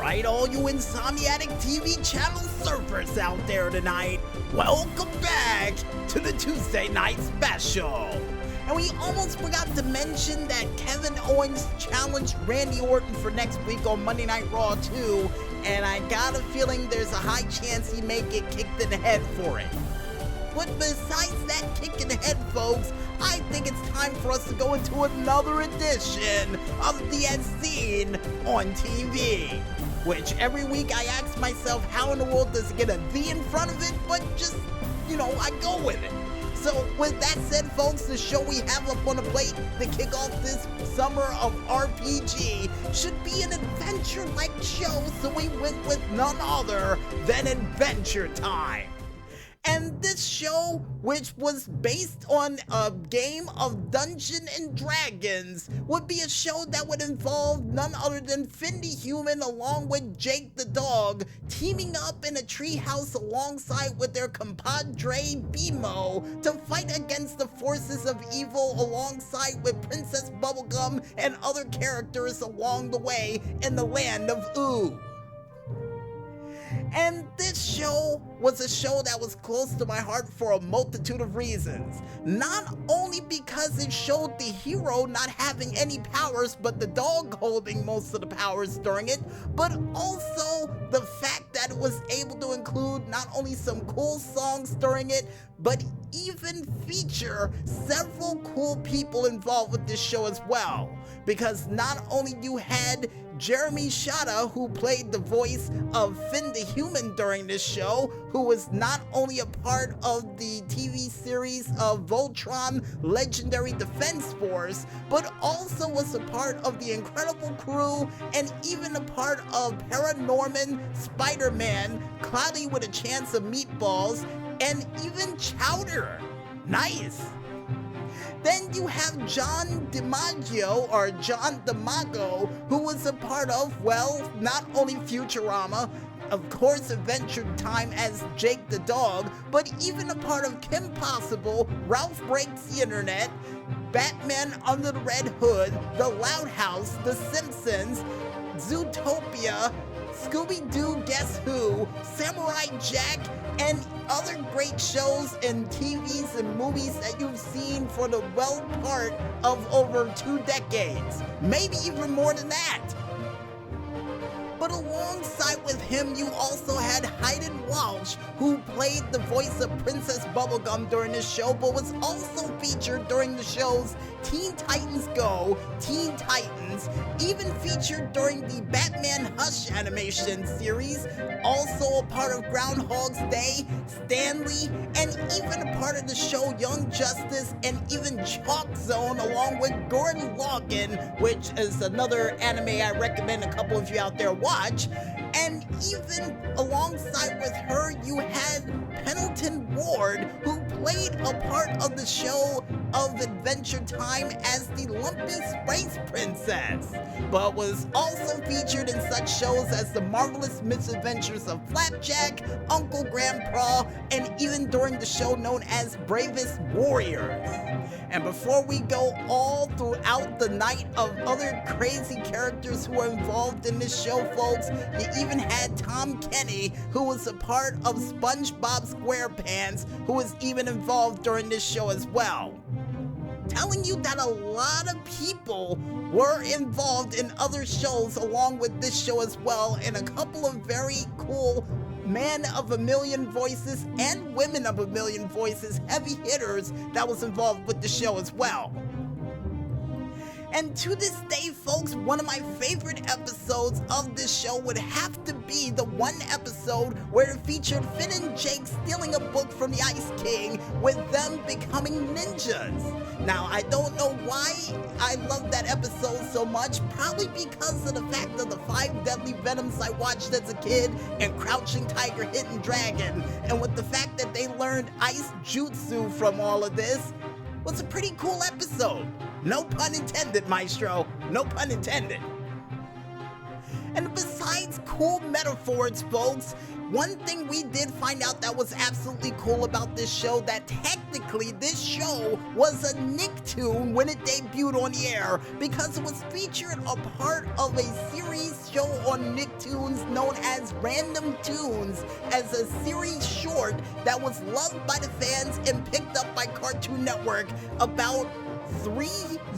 right, all you Insomniatic TV channel surfers out there tonight, welcome back to the Tuesday Night Special. And we almost forgot to mention that Kevin Owens challenged Randy Orton for next week on Monday Night Raw too, and I got a feeling there's a high chance he may get kicked in the head for it. But besides that kick in the head, folks, I think it's time for us to go into another edition of the As Seen on TV. Which every week I ask myself, how in the world does it get a V in front of it? But just, I go with it. So with that said, folks, the show we have up on the plate to kick off this summer of RPG should be an adventure-like show, so we went with none other than Adventure Time. And this show, which was based on a game of Dungeons and Dragons, would be a show that would involve none other than Finn the Human along with Jake the Dog, teaming up in a treehouse alongside with their compadre Bimo to fight against the forces of evil alongside with Princess Bubblegum and other characters along the way in the land of Ooh. And this show was a show that was close to my heart for a multitude of reasons. Not only because it showed the hero not having any powers, but the dog holding most of the powers during it, but also the fact that it was able to include not only some cool songs during it, but even feature several cool people involved with this show as well. Because not only you had Jeremy Shada, who played the voice of Finn the Human during this show, who was not only a part of the TV series of Voltron Legendary Defense Force, but also was a part of the Incredible Crew and even a part of Paranorman Spider-Man, Cloudy with a Chance of Meatballs, and even Chowder. Nice! Then you have John DiMaggio, or John DiMago, who was a part of, not only Futurama, of course Adventure Time as Jake the Dog, but even a part of Kim Possible, Ralph Breaks the Internet, Batman Under the Red Hood, The Loud House, The Simpsons, Zootopia, Scooby-Doo Guess Who, Samurai Jack, and other great shows and TVs and movies that you've seen for the well part of over 2 decades. Maybe even more than that. But alongside with him, you also had Hayden Walsh, who played the voice of Princess Bubblegum during this show, but was also featured during the shows Teen Titans Go, Teen Titans, even featured during the Batman Hush animation series, also a part of Groundhog's Day, Stanley, and even a part of the show Young Justice, and even Chalk Zone along with Gordon Logan, which is another anime I recommend a couple of you out there watch. And even alongside with her, you had Pendelton Ward, who played a part of the show of Adventure Time as the Lumpy Space Princess, but was also featured in such shows as The Marvelous Misadventures of Flapjack, Uncle Grandpa, and even during the show known as Bravest Warriors. And before we go all throughout the night of other crazy characters who were involved in this show, folks, you even had Tom Kenny, who was a part of SpongeBob SquarePants, who was even involved during this show as well. Telling you that a lot of people were involved in other shows along with this show as well, and a couple of very cool Man of a Million Voices and Women of a Million Voices heavy hitters that was involved with the show as well. And to this day, folks, one of my favorite episodes of this show would have to be the one episode where it featured Finn and Jake stealing a book from the Ice King, with them becoming ninjas. Now, I don't know why I love that episode so much, probably because of the fact of the 5 deadly venoms I watched as a kid, and Crouching Tiger, Hidden Dragon, and with the fact that they learned ice jutsu from all of this, was a pretty cool episode. No pun intended, maestro. No pun intended. And besides cool metaphors, folks, one thing we did find out that was absolutely cool about this show, that technically this show was a Nicktoon when it debuted on the air, because it was featured a part of a series show on Nicktoons known as Random Tunes, as a series short that was loved by the fans and picked up by Cartoon Network about 3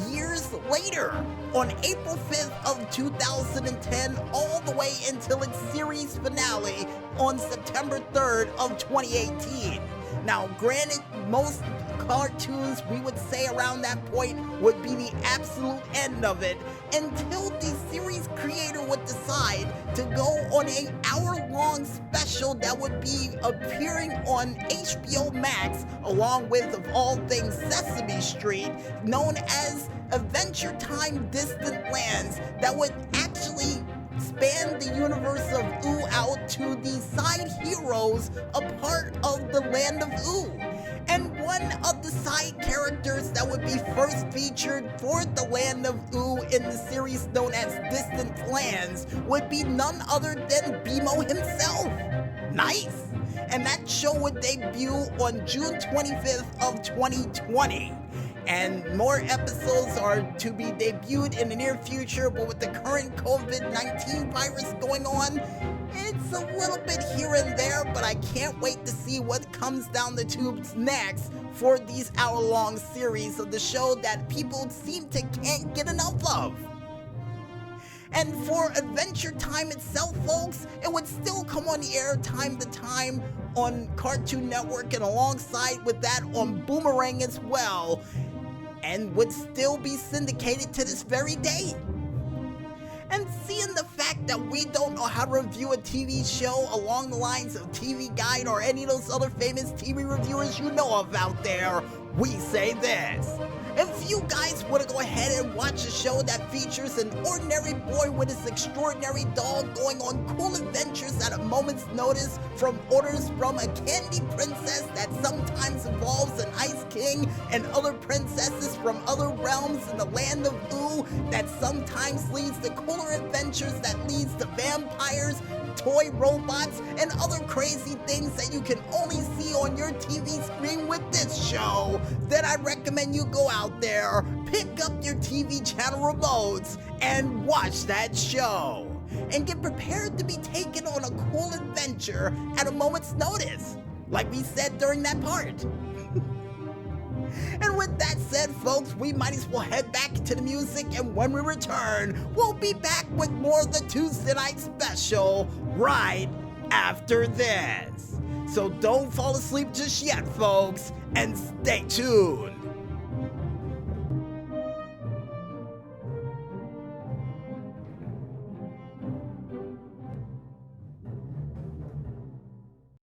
years later, on April 5th of 2010, all the way until its series finale on September 3rd of 2018. Now, granted, most cartoons, we would say around that point, would be the absolute end of it, until the series creator would decide to go on an hour-long special that would be appearing on HBO Max, along with, of all things, Sesame Street, known as Adventure Time Distant Lands, that would actually span the universe of Ooh out to the side heroes, a part of the land of Ooh. And one of the side characters that would be first featured for the land of Ooh in the series known as Distant Lands would be none other than Bimo himself. Nice! And that show would debut on June 25th of 2020. And more episodes are to be debuted in the near future, but with the current COVID-19 virus going on, it's a little bit here and there, but I can't wait to see what comes down the tubes next for these hour-long series of the show that people seem to can't get enough of. And for Adventure Time itself, folks, it would still come on the air time to time on Cartoon Network, and alongside with that on Boomerang as well, and would still be syndicated to this very day. And seeing the fact that we don't know how to review a TV show along the lines of TV Guide or any of those other famous TV reviewers you know of out there, we say this: if you guys want to go ahead and watch a show that features an ordinary boy with his extraordinary dog going on cool adventures at a moment's notice, from orders from a candy princess that sometimes involves an ice king, and other princesses from other realms in the land of Ooh that sometimes leads to cooler adventures that leads to vampires, toy robots, and other crazy things that you can only see on your TV screen with this show, then I recommend you go out there, pick up your TV channel remotes, and watch that show. And get prepared to be taken on a cool adventure at a moment's notice, like we said during that part. And with that said, folks, we might as well head back to the music, and when we return, we'll be back with more of the Tuesday Night Special right after this. So don't fall asleep just yet, folks, and stay tuned.